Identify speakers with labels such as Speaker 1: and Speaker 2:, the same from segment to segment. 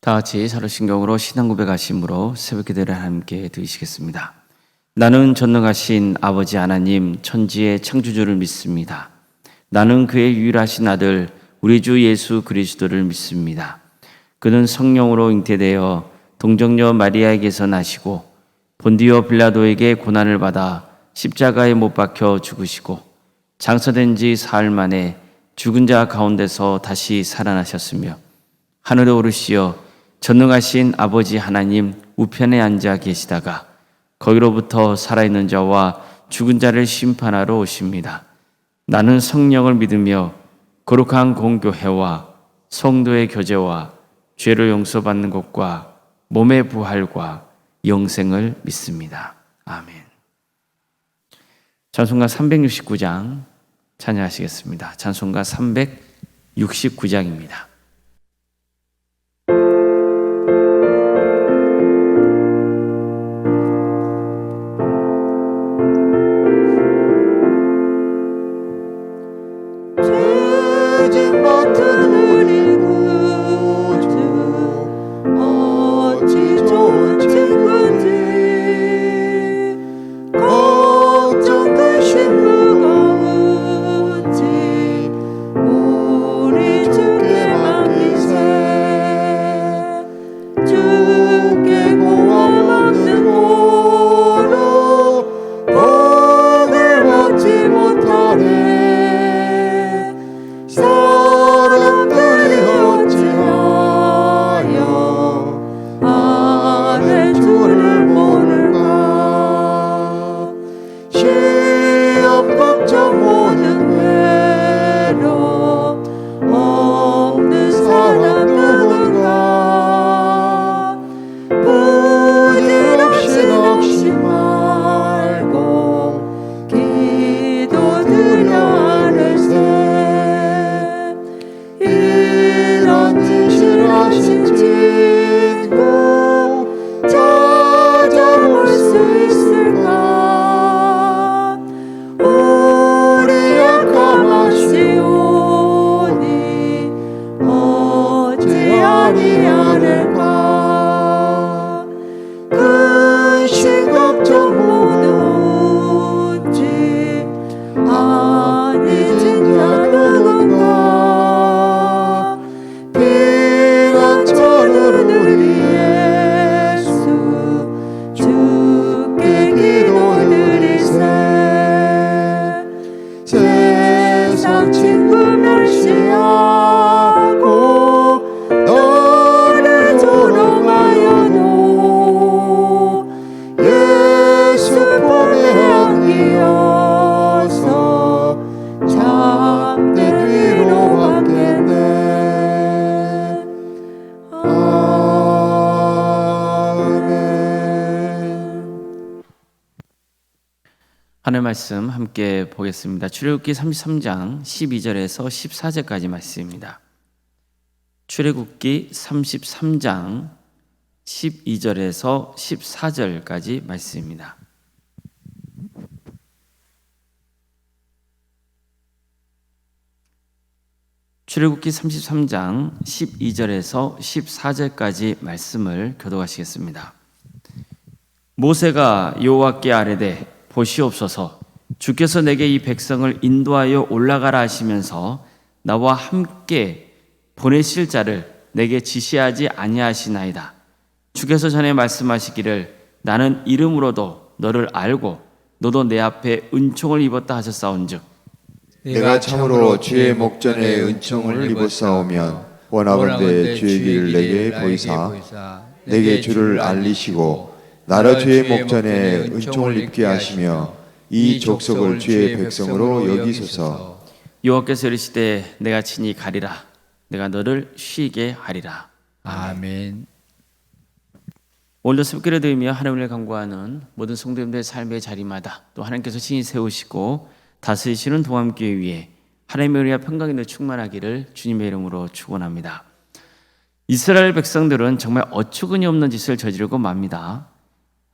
Speaker 1: 다 같이 사도신경으로 신앙 고백하심으로 새벽 기도를 함께 드리시겠습니다. 나는 전능하신 아버지 하나님 천지의 창조주를 믿습니다. 나는 그의 유일하신 아들 우리 주 예수 그리스도를 믿습니다. 그는 성령으로 잉태되어 동정녀 마리아에게서 나시고 본디오 빌라도에게 고난을 받아 십자가에 못 박혀 죽으시고 장사된 지 사흘 만에 죽은 자 가운데서 다시 살아나셨으며 하늘에 오르시어 전능하신 아버지 하나님 우편에 앉아 계시다가 거기로부터 살아있는 자와 죽은 자를 심판하러 오십니다. 나는 성령을 믿으며 거룩한 공교회와 성도의 교제와 죄를 용서받는 것과 몸의 부활과 영생을 믿습니다. 아멘. 찬송가 369장 찬양하시겠습니다. 찬송가 369장입니다. 하나님의 말씀 함께 보겠습니다. 출애굽기 33장 12절에서 14절까지 말씀입니다. 출애굽기 33장 12절에서 14절까지 말씀입니다. 출애굽기 33장 12절에서 14절까지 말씀을 교독하시겠습니다. 모세가 여호와께 아뢰되 보시옵소서, 주께서 내게 이 백성을 인도하여 올라가라 하시면서 나와 함께 보내실 자를 내게 지시하지 아니하시나이다. 주께서 전에 말씀하시기를 나는 이름으로도 너를 알고 너도 내 앞에 은총을 입었다 하셨사온즉
Speaker 2: 내가 참으로 주의 목전에 은총을 입었사오면 원하건대 주의 길을 내게 보이사 내게 주를 알리시고 나라 주의 목전에 은총을 입게 하시며 이 족속을 주의 백성으로 여기소서.
Speaker 1: 여호와께서 이르시되 내가 친히 가리라. 내가 너를 쉬게 하리라.
Speaker 3: 아멘.
Speaker 1: 오늘도 새벽기를 드리며 하나님을 간구하는 모든 성도님들의 삶의 자리마다 또 하나님께서 친히 세우시고 다스리시는 동함교회 위에 하나님의 은혜와 평강이 늘 충만하기를 주님의 이름으로 축원합니다. 이스라엘 백성들은 정말 어처구니 없는 짓을 저지르고 맙니다.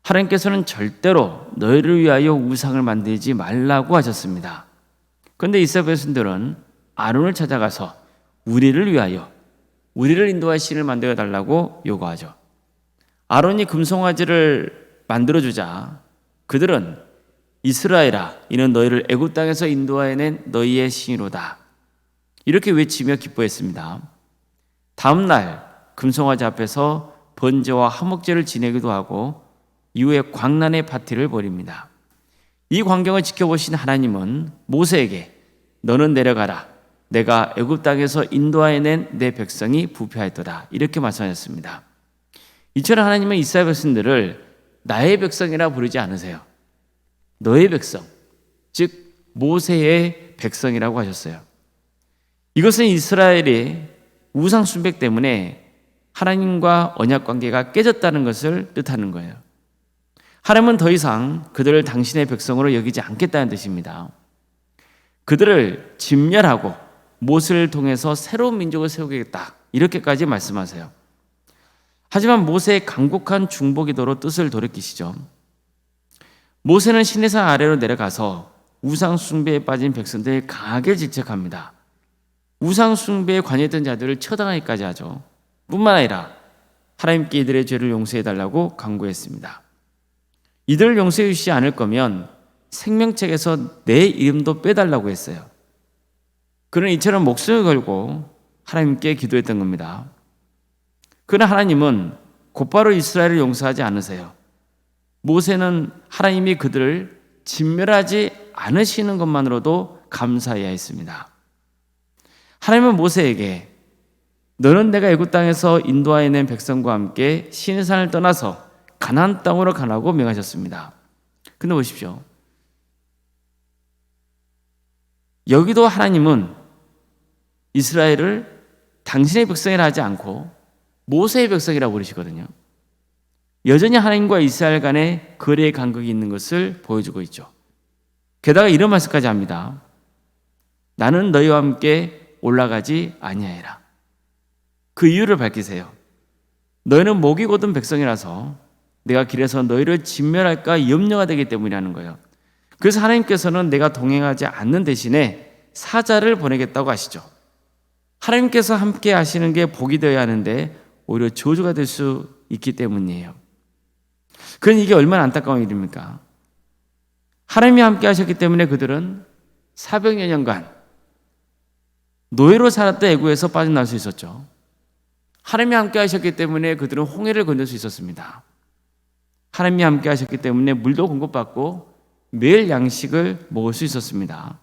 Speaker 1: 하나님께서는 절대로 너희를 위하여 우상을 만들지 말라고 하셨습니다. 그런데 이스라엘 백성들은 아론을 찾아가서 우리를 위하여 우리를 인도할 신을 만들어 달라고 요구하죠. 아론이 금송아지를 만들어주자 그들은 이스라엘아, 이는 너희를 애굽 땅에서 인도하여낸 너희의 신이로다, 이렇게 외치며 기뻐했습니다. 다음 날 금송아지 앞에서 번제와 화목제를 지내기도 하고 이후에 광란의 파티를 벌입니다. 이 광경을 지켜보신 하나님은 모세에게 너는 내려가라, 내가 애굽 땅에서 인도하여낸 내 백성이 부패하였도다, 이렇게 말씀하셨습니다. 이처럼 하나님은 이스라엘 백성들을 나의 백성이라 부르지 않으세요. 너의 백성, 즉 모세의 백성이라고 하셨어요. 이것은 이스라엘의 우상 숭배 때문에 하나님과 언약 관계가 깨졌다는 것을 뜻하는 거예요. 하나님은 더 이상 그들을 당신의 백성으로 여기지 않겠다는 뜻입니다. 그들을 진멸하고 모세를 통해서 새로운 민족을 세우겠다, 이렇게까지 말씀하세요. 하지만 모세의 간곡한 중보기도로 뜻을 돌이키시죠. 모세는 시내산 아래로 내려가서 우상 숭배에 빠진 백성들을 강하게 질책합니다. 우상 숭배에 관여했던 자들을 처단하기까지 하죠. 뿐만 아니라 하나님께 이들의 죄를 용서해달라고 간구했습니다. 이들을 용서해 주시지 않을 거면 생명책에서 내 이름도 빼달라고 했어요. 그는 이처럼 목숨을 걸고 하나님께 기도했던 겁니다. 그러나 하나님은 곧바로 이스라엘을 용서하지 않으세요. 모세는 하나님이 그들을 진멸하지 않으시는 것만으로도 감사해야 했습니다. 하나님은 모세에게 너는 내가 애굽 땅에서 인도하여낸 백성과 함께 시내산을 떠나서 가나안 땅으로 가라고 명하셨습니다. 근데 보십시오. 여기도 하나님은 이스라엘을 당신의 백성이라 하지 않고 모세의 백성이라고 부르시거든요. 여전히 하나님과 이스라엘 간의 거래의 간극이 있는 것을 보여주고 있죠. 게다가 이런 말씀까지 합니다. 나는 너희와 함께 올라가지 아니하리라. 그 이유를 밝히세요. 너희는 목이 곧은 백성이라서 내가 길에서 너희를 진멸할까 염려가 되기 때문이라는 거예요. 그래서 하나님께서는 내가 동행하지 않는 대신에 사자를 보내겠다고 하시죠. 하나님께서 함께 하시는 게 복이 되어야 하는데 오히려 저주가 될 수 있기 때문이에요. 그러니 이게 얼마나 안타까운 일입니까? 하나님이 함께 하셨기 때문에 그들은 400여 년간 노예로 살았던 애굽에서 빠져나올 수 있었죠. 하나님이 함께 하셨기 때문에 그들은 홍해를 건널 수 있었습니다. 하나님이 함께 하셨기 때문에 물도 공급받고 매일 양식을 먹을 수 있었습니다.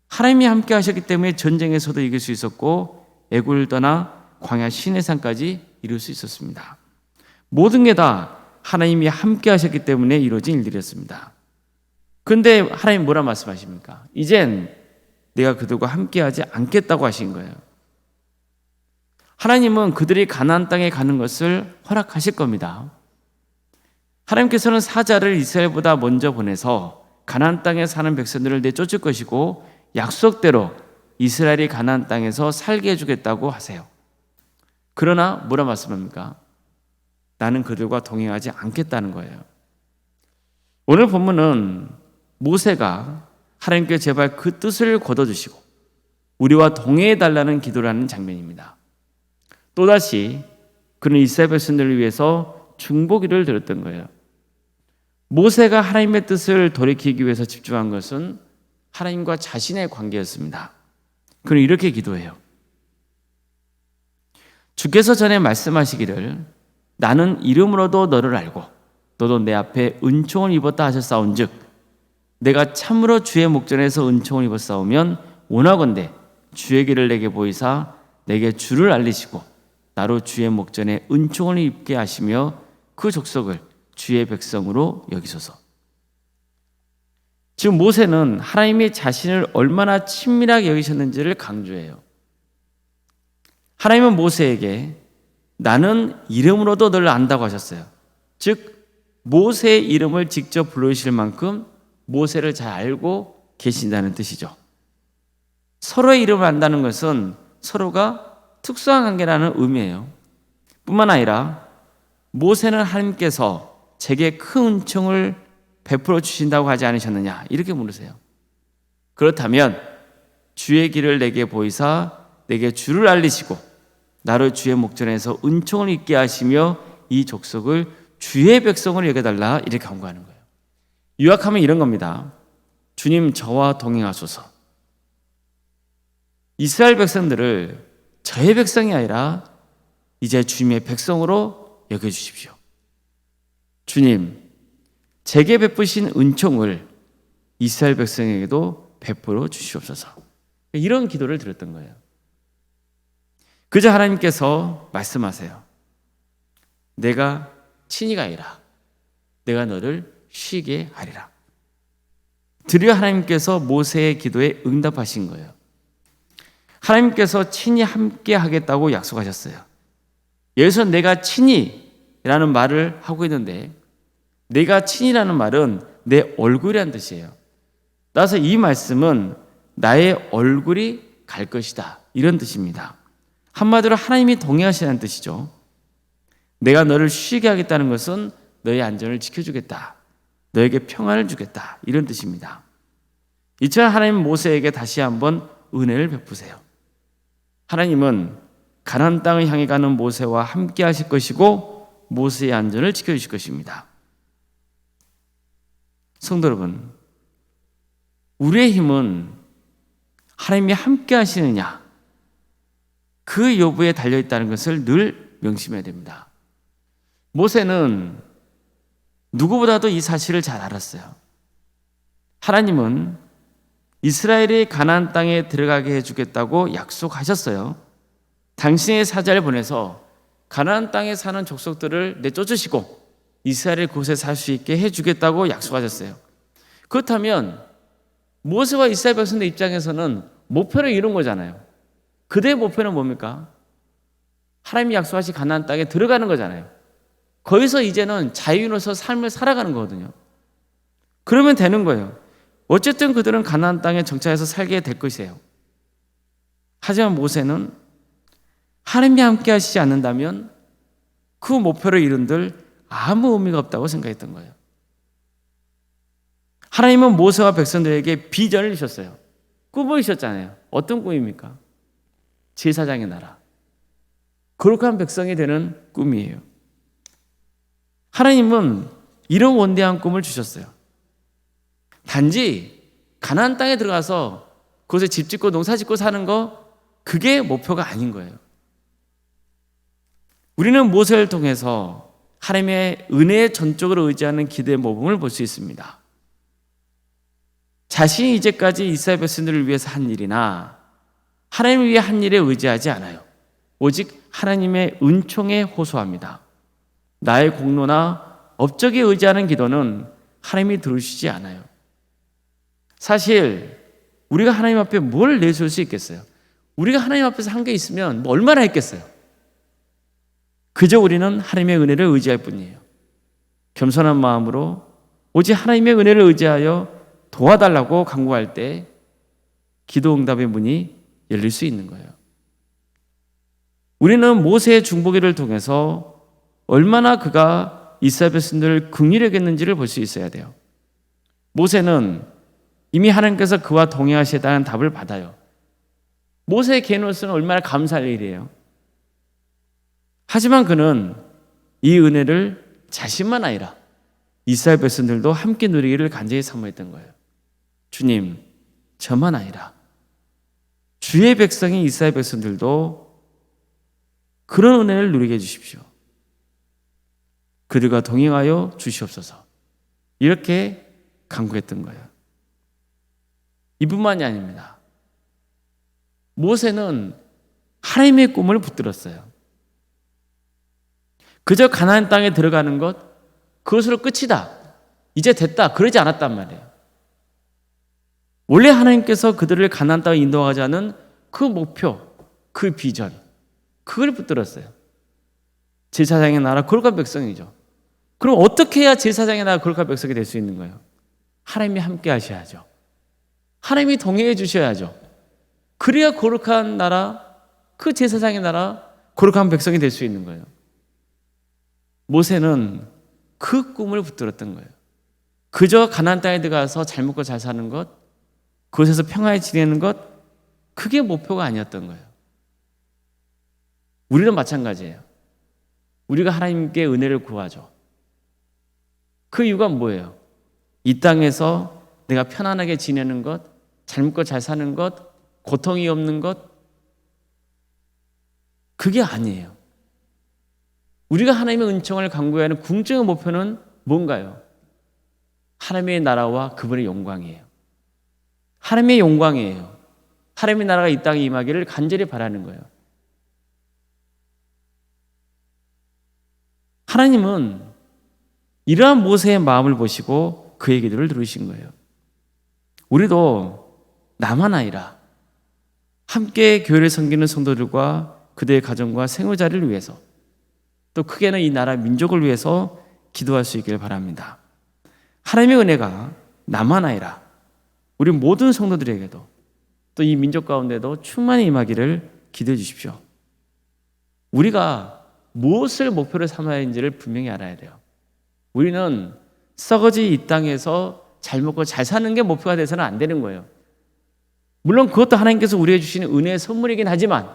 Speaker 1: 하나님이 함께 하셨기 때문에 전쟁에서도 이길 수 있었고 애굽을 떠나 광야 시내산까지 이룰 수 있었습니다. 모든 게 다 하나님이 함께 하셨기 때문에 이루어진 일들이었습니다. 그런데 하나님 뭐라 말씀하십니까? 이젠 내가 그들과 함께하지 않겠다고 하신 거예요. 하나님은 그들이 가나안 땅에 가는 것을 허락하실 겁니다. 하나님께서는 사자를 이스라엘보다 먼저 보내서 가나안 땅에 사는 백성들을 내쫓을 것이고 약속대로 이스라엘이 가나안 땅에서 살게 해주겠다고 하세요. 그러나 뭐라 말씀합니까? 나는 그들과 동행하지 않겠다는 거예요. 오늘 본문은 모세가 하나님께 제발 그 뜻을 거둬주시고 우리와 동행해달라는 기도를 하는 장면입니다. 또다시 그는 이스라엘 백성들을 위해서 중보기를 드렸던 거예요. 모세가 하나님의 뜻을 돌이키기 위해서 집중한 것은 하나님과 자신의 관계였습니다. 그는 이렇게 기도해요. 주께서 전에 말씀하시기를 나는 이름으로도 너를 알고 너도 내 앞에 은총을 입었다 하셨사온즉 내가 참으로 주의 목전에서 은총을 입었사오면 원하건대 주의 길을 내게 보이사 내게 주를 알리시고 나로 주의 목전에 은총을 입게 하시며 그 족속을 주의 백성으로 여기소서. 지금 모세는 하나님이 자신을 얼마나 친밀하게 여기셨는지를 강조해요. 하나님은 모세에게 나는 이름으로도 너를 안다고 하셨어요. 즉 모세의 이름을 직접 불러주실 만큼 모세를 잘 알고 계신다는 뜻이죠. 서로의 이름을 안다는 것은 서로가 특수한 관계라는 의미예요. 뿐만 아니라 모세는 하나님께서 제게 큰 은총을 베풀어 주신다고 하지 않으셨느냐 이렇게 물으세요. 그렇다면 주의 길을 내게 보이사 내게 주를 알리시고 나를 주의 목전에서 은총을 있게 하시며 이 족속을 주의 백성으로 여겨달라 이렇게 간구하는 거예요. 요약하면 이런 겁니다. 주님 저와 동행하소서. 이스라엘 백성들을 저의 백성이 아니라 이제 주님의 백성으로 여겨주십시오. 주님, 제게 베푸신 은총을 이스라엘 백성에게도 베풀어 주시옵소서. 이런 기도를 드렸던 거예요. 그저 하나님께서 말씀하세요. 내가 친히 가리라. 내가 너를 쉬게 하리라. 드디어 하나님께서 모세의 기도에 응답하신 거예요. 하나님께서 친히 함께 하겠다고 약속하셨어요. 여기서 내가 친히라는 말을 하고 있는데, 내가 친히라는 말은 내 얼굴이라는 뜻이에요. 따라서 이 말씀은 나의 얼굴이 갈 것이다 이런 뜻입니다. 한마디로 하나님이 동행하시라는 뜻이죠. 내가 너를 쉬게 하겠다는 것은 너의 안전을 지켜주겠다, 너에게 평안을 주겠다 이런 뜻입니다. 이처럼 하나님은 모세에게 다시 한번 은혜를 베푸세요. 하나님은 가나안 땅을 향해 가는 모세와 함께 하실 것이고 모세의 안전을 지켜주실 것입니다. 성도 여러분, 우리의 힘은 하나님이 함께 하시느냐 그 여부에 달려있다는 것을 늘 명심해야 됩니다. 모세는 누구보다도 이 사실을 잘 알았어요. 하나님은 이스라엘이 가나안 땅에 들어가게 해주겠다고 약속하셨어요. 당신의 사자를 보내서 가나안 땅에 사는 족속들을 내쫓으시고 이스라엘 곳에 살 수 있게 해주겠다고 약속하셨어요. 그렇다면 모세와 이스라엘 백성들 입장에서는 목표를 이룬 거잖아요. 그들의 목표는 뭡니까? 하나님이 약속하신 가나안 땅에 들어가는 거잖아요. 거기서 이제는 자유로서 삶을 살아가는 거거든요. 그러면 되는 거예요. 어쨌든 그들은 가나안 땅에 정착해서 살게 될 것이에요. 하지만 모세는 하나님이 함께 하시지 않는다면 그 목표를 이룬들 아무 의미가 없다고 생각했던 거예요. 하나님은 모세와 백성들에게 비전을 주셨어요. 꿈을 주셨잖아요. 어떤 꿈입니까? 제사장의 나라, 거룩한 백성이 되는 꿈이에요. 하나님은 이런 원대한 꿈을 주셨어요. 단지 가나안 땅에 들어가서 그곳에 집 짓고 농사 짓고 사는 거, 그게 목표가 아닌 거예요. 우리는 모세를 통해서 하나님의 은혜에 전적으로 의지하는 기도의 모범을 볼 수 있습니다. 자신이 이제까지 이스라엘 백성들을 위해서 한 일이나 하나님을 위해 한 일에 의지하지 않아요. 오직 하나님의 은총에 호소합니다. 나의 공로나 업적에 의지하는 기도는 하나님이 들으시지 않아요. 사실 우리가 하나님 앞에 뭘 내세울 수 있겠어요? 우리가 하나님 앞에서 한 게 있으면 뭐 얼마나 했겠어요? 그저 우리는 하나님의 은혜를 의지할 뿐이에요. 겸손한 마음으로 오직 하나님의 은혜를 의지하여 도와달라고 간구할 때 기도 응답의 문이 열릴 수 있는 거예요. 우리는 모세의 중보기를 통해서 얼마나 그가 이스라엘 백성들을 긍휼히 여겼는지를 볼 수 있어야 돼요. 모세는 이미 하나님께서 그와 동행하시다는 답을 받아요. 모세의 개인으로서는 얼마나 감사할 일이에요. 하지만 그는 이 은혜를 자신만 아니라 이스라엘 백성들도 함께 누리기를 간절히 사모했던 거예요. 주님, 저만 아니라 주의 백성인 이스라엘 백성들도 그런 은혜를 누리게 해주십시오. 그들과 동행하여 주시옵소서. 이렇게 간구했던 거예요. 이뿐만이 아닙니다. 모세는 하나님의 꿈을 붙들었어요. 그저 가나안 땅에 들어가는 것, 그것으로 끝이다, 이제 됐다, 그러지 않았단 말이에요. 원래 하나님께서 그들을 가나안 땅에 인도하자는 그 목표, 그 비전, 그걸 붙들었어요. 제사장의 나라, 거룩한 백성이죠. 그럼 어떻게 해야 제사장의 나라, 거룩한 백성이 될 수 있는 거예요? 하나님이 함께 하셔야죠. 하나님이 동행해 주셔야죠. 그래야 거룩한 나라, 그 제사장의 나라, 거룩한 백성이 될 수 있는 거예요. 모세는 그 꿈을 붙들었던 거예요. 그저 가나안 땅에 들어가서 잘 먹고 잘 사는 것, 그곳에서 평화에 지내는 것, 그게 목표가 아니었던 거예요. 우리는 마찬가지예요. 우리가 하나님께 은혜를 구하죠. 그 이유가 뭐예요? 이 땅에서 내가 편안하게 지내는 것, 잘 먹고 잘 사는 것, 고통이 없는 것, 그게 아니에요. 우리가 하나님의 은총을 간구하는 궁극적인 목표는 뭔가요? 하나님의 나라와 그분의 영광이에요. 하나님의 영광이에요. 하나님의 나라가 이 땅에 임하기를 간절히 바라는 거예요. 하나님은 이러한 모세의 마음을 보시고 그의 기도를 들으신 거예요. 우리도 나만 아니라 함께 교회를 섬기는 성도들과 그들의 가정과 생활자를 위해서, 또 크게는 이 나라 민족을 위해서 기도할 수 있기를 바랍니다. 하나님의 은혜가 나만 아니라 우리 모든 성도들에게도 또 이 민족 가운데도 충만히 임하기를 기도해 주십시오. 우리가 무엇을 목표로 삼아야 하는지를 분명히 알아야 돼요. 우리는 썩어지 이 땅에서 잘 먹고 잘 사는 게 목표가 돼서는 안 되는 거예요. 물론 그것도 하나님께서 우리에게 주시는 은혜의 선물이긴 하지만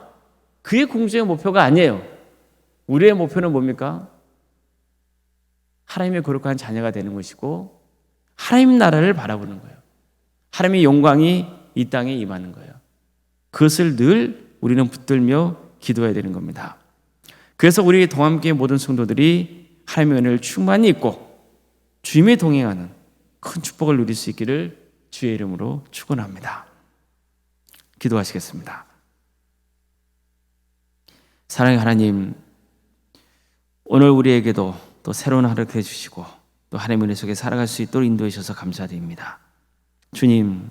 Speaker 1: 그의 궁극적인 목표가 아니에요. 우리의 목표는 뭡니까? 하나님의 거룩한 자녀가 되는 것이고 하나님 나라를 바라보는 거예요. 하나님의 영광이 이 땅에 임하는 거예요. 그것을 늘 우리는 붙들며 기도해야 되는 겁니다. 그래서 우리 동함교회 모든 성도들이 하나님의 은혜를 충만히 입고 주님의 동행하는 큰 축복을 누릴 수 있기를 주의 이름으로 축원합니다. 기도하시겠습니다. 사랑의 하나님, 오늘 우리에게도 또 새로운 하루 해주시고 또 하나님의 은혜 속에 살아갈 수 있도록 인도해 주셔서 감사드립니다. 주님,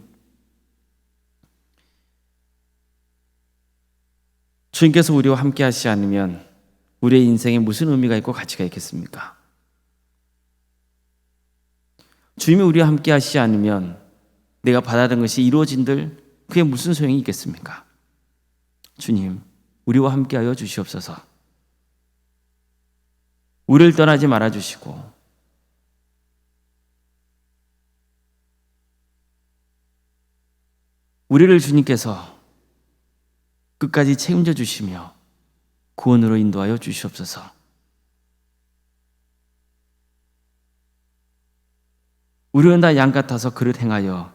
Speaker 1: 주님께서 우리와 함께 하시지 않으면 우리의 인생에 무슨 의미가 있고 가치가 있겠습니까? 주님이 우리와 함께 하시지 않으면 내가 바라던 것이 이루어진들 그게 무슨 소용이 있겠습니까? 주님, 우리와 함께하여 주시옵소서. 우리를 떠나지 말아주시고 우리를 주님께서 끝까지 책임져 주시며 구원으로 인도하여 주시옵소서. 우리는 다 양 같아서 그릇 행하여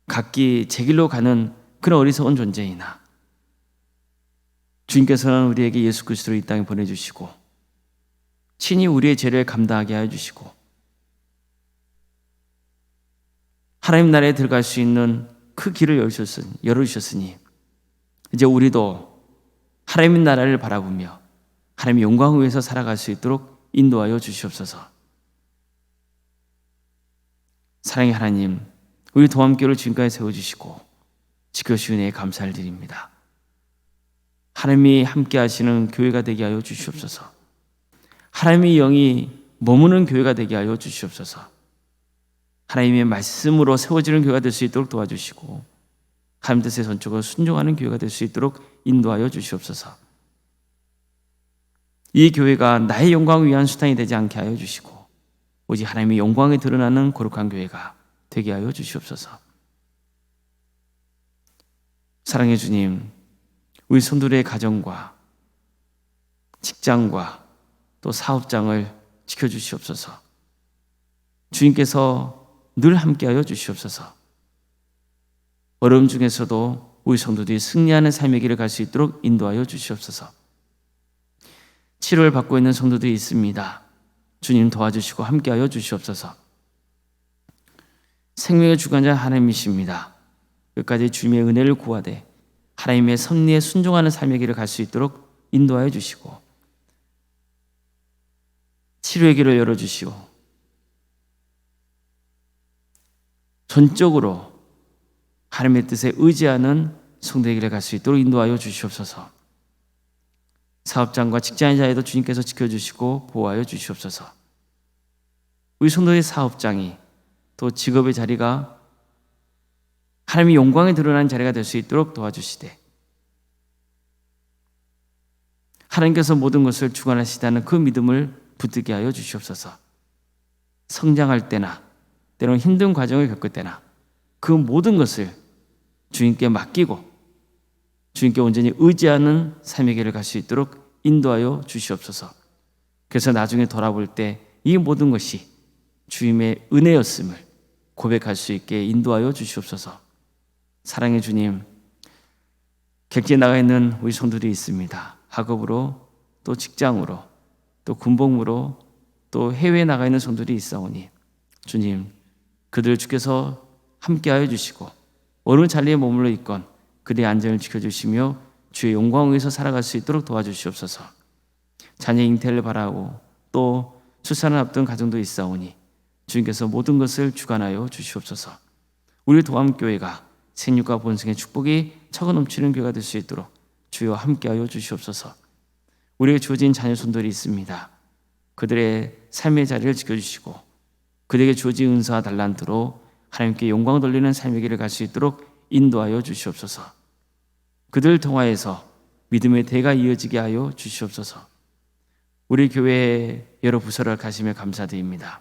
Speaker 1: 각기 제 길로 가는 그런 어리석은 존재이나 주님께서는 우리에게 예수 그리스도를 이 땅에 보내주시고 친히 우리의 죄를 감당하게 하여 주시고 하나님 나라에 들어갈 수 있는 그 길을 열어주셨으니 이제 우리도 하나님의 나라를 바라보며 하나님의 영광을 위해서 살아갈 수 있도록 인도하여 주시옵소서. 사랑의 하나님, 우리 동함교회를 지금까지 세워주시고 지켜주신 은혜에 감사를 드립니다. 하나님이 함께 하시는 교회가 되게 하여 주시옵소서. 하나님의 영이 머무는 교회가 되게 하여 주시옵소서. 하나님의 말씀으로 세워지는 교회가 될 수 있도록 도와주시고 하나님 뜻에 전적으로 순종하는 교회가 될 수 있도록 인도하여 주시옵소서. 이 교회가 나의 영광을 위한 수단이 되지 않게 하여 주시고 오직 하나님의 영광에 드러나는 거룩한 교회가 되게 하여 주시옵소서. 사랑의 주님, 우리 성도들의 가정과 직장과 또 사업장을 지켜주시옵소서. 주님께서 늘 함께하여 주시옵소서. 어려움 중에서도 우리 성도들이 승리하는 삶의 길을 갈 수 있도록 인도하여 주시옵소서. 치료를 받고 있는 성도들이 있습니다. 주님 도와주시고 함께하여 주시옵소서. 생명의 주관자 하나님이십니다. 끝까지 주님의 은혜를 구하되 하나님의 섭리에 순종하는 삶의 길을 갈 수 있도록 인도하여 주시고 치료의 길을 열어주시고 전적으로 하나님의 뜻에 의지하는 성도의 길을 갈 수 있도록 인도하여 주시옵소서. 사업장과 직장인 자에도 주님께서 지켜주시고 보호하여 주시옵소서. 우리 성도의 사업장이 또 직업의 자리가 하나님의 영광에 드러나는 자리가 될 수 있도록 도와주시되 하나님께서 모든 것을 주관하시다는 그 믿음을 붙들게 하여 주시옵소서. 성장할 때나 때로는 힘든 과정을 겪을 때나 그 모든 것을 주님께 맡기고 주님께 온전히 의지하는 삶의 길을 갈 수 있도록 인도하여 주시옵소서. 그래서 나중에 돌아볼 때 이 모든 것이 주님의 은혜였음을 고백할 수 있게 인도하여 주시옵소서. 사랑의 주님, 객지에 나가 있는 우리 성도들이 있습니다. 학업으로, 또 직장으로, 또 군복무로, 또 해외에 나가 있는 성도들이 있사오니 주님, 그들 주께서 함께하여 주시고 어느 자리에 머물러 있건 그들의 안전을 지켜주시며 주의 영광을 위해서 살아갈 수 있도록 도와주시옵소서. 자녀 잉태를 바라고 또 출산을 앞둔 가정도 있사오니 주님께서 모든 것을 주관하여 주시옵소서. 우리 도암교회가 생육과 본성의 축복이 차고 넘치는 교회가 될 수 있도록 주여 함께하여 주시옵소서. 우리에게 주어진 자녀 손들이 있습니다. 그들의 삶의 자리를 지켜주시고 그들에게 주어진 은사와 달란트로 하나님께 영광 돌리는 삶의 길을 갈 수 있도록 인도하여 주시옵소서. 그들을 통하여서 믿음의 대가 이어지게 하여 주시옵소서. 우리 교회의 여러 부서를 가시며 감사드립니다.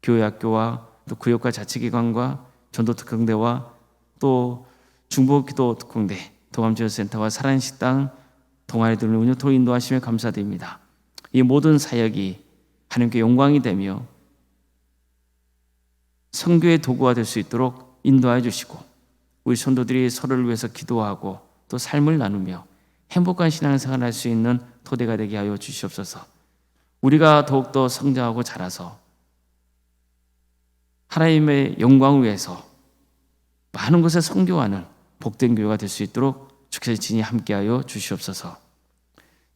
Speaker 1: 교회 학교와 또 구역과 자치기관과 전도특강대와 또 중보기도특공대, 동암지원센터와 사랑식당, 동아리들을 운영토로 인도하시며 감사드립니다. 이 모든 사역이 하나님께 영광이 되며 선교의 도구가 될 수 있도록 인도하여 주시고 우리 성도들이 서로를 위해서 기도하고 또 삶을 나누며 행복한 신앙생활을 할 수 있는 토대가 되게 하여 주시옵소서. 우리가 더욱더 성장하고 자라서 하나님의 영광을 위해서 많은 것에 선교하는 복된 교회가 될 수 있도록 주께서 진히 함께하여 주시옵소서.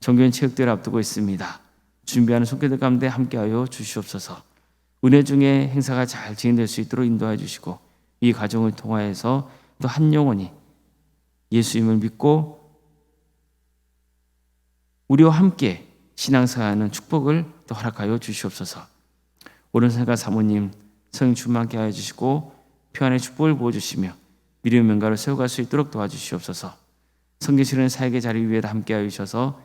Speaker 1: 정교인 체육대회를 앞두고 있습니다. 준비하는 손길들 가운데 함께하여 주시옵소서. 은혜 중에 행사가 잘 진행될 수 있도록 인도해 주시고 이 과정을 통하여서 또 한 영혼이 예수님을 믿고 우리와 함께 신앙생활하는 축복을 또 허락하여 주시옵소서. 오른손과 사모님 성령 충만케 하여 주시고 평안의 축복을 부어주시며 미래의 명가를 세워갈 수 있도록 도와주시옵소서. 섬기시는 사역의 자리 위에 함께하여 주셔서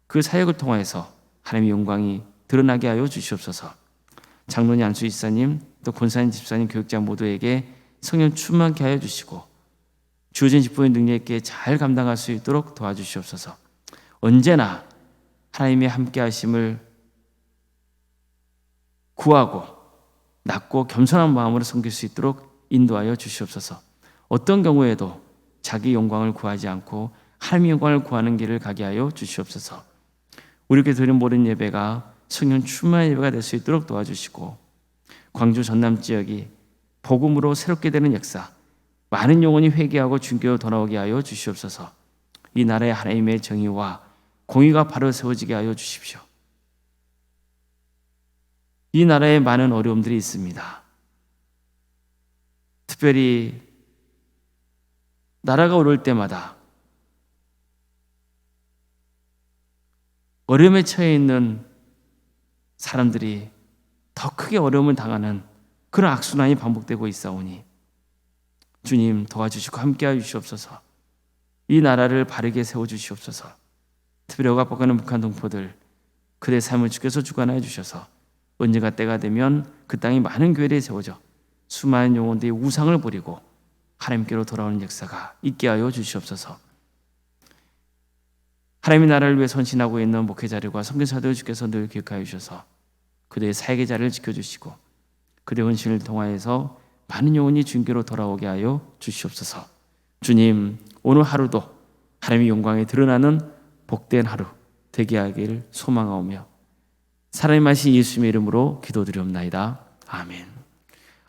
Speaker 1: 그 사역을 통해서 하나님의 영광이 드러나게 하여 주시옵소서. 장로님, 안수 집사님, 또 권사님, 집사님, 교육자 모두에게 성령 충만케 하여 주시고 주어진 직분의 능력 있게 잘 감당할 수 있도록 도와주시옵소서. 언제나 하나님의 함께 하심을 구하고 낮고 겸손한 마음으로 섬길 수 있도록 인도하여 주시옵소서. 어떤 경우에도 자기 영광을 구하지 않고 하나님의 영광을 구하는 길을 가게 하여 주시옵소서. 우리에게 드린 모든 예배가 성령 충만한 예배가 될 수 있도록 도와주시고 광주 전남 지역이 복음으로 새롭게 되는 역사, 많은 영혼이 회개하고 주님께로 돌아오게 하여 주시옵소서. 이 나라의 하나님의 정의와 공의가 바로 세워지게 하여 주십시오. 이 나라에 많은 어려움들이 있습니다. 특별히 나라가 어려울 때마다 어려움에 처해 있는 사람들이 더 크게 어려움을 당하는 그런 악순환이 반복되고 있사오니 주님 도와주시고 함께하여 주시옵소서. 이 나라를 바르게 세워주시옵소서. 특별히 억압받는 북한 동포들 그들의 삶을 주께서 주관하여 주셔서 언제가 때가 되면 그 땅에 많은 교회들이 세워져 수많은 영혼들이 우상을 버리고 하나님께로 돌아오는 역사가 있게 하여 주시옵소서. 하나님의 나라를 위해 헌신하고 있는 목회자들과 선교사들 주께서 늘 기억하여 주셔서 그들의 사역의 자리를 지켜주시고 그들의 헌신을 통하여서 많은 영혼이 주님께로 돌아오게 하여 주시옵소서. 주님, 오늘 하루도 하나님의 영광이 드러나는 복된 하루 되게 하기를 소망하오며 사랑의 마신 예수님의 이름으로 기도드리옵나이다. 아멘.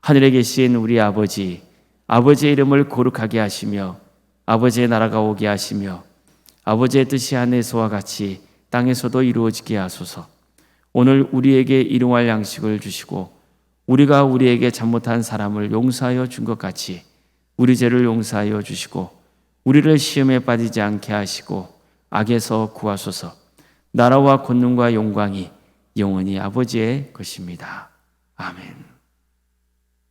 Speaker 1: 하늘에 계신 우리 아버지, 아버지의 이름을 거룩하게 하시며 아버지의 나라가 오게 하시며 아버지의 뜻이 하늘에서와 같이 땅에서도 이루어지게 하소서. 오늘 우리에게 일용할 양식을 주시고 우리가 우리에게 잘못한 사람을 용서하여 준 것 같이 우리 죄를 용서하여 주시고 우리를 시험에 빠지지 않게 하시고 악에서 구하소서. 나라와 권능과 영광이 영원히 아버지의 것입니다. 아멘.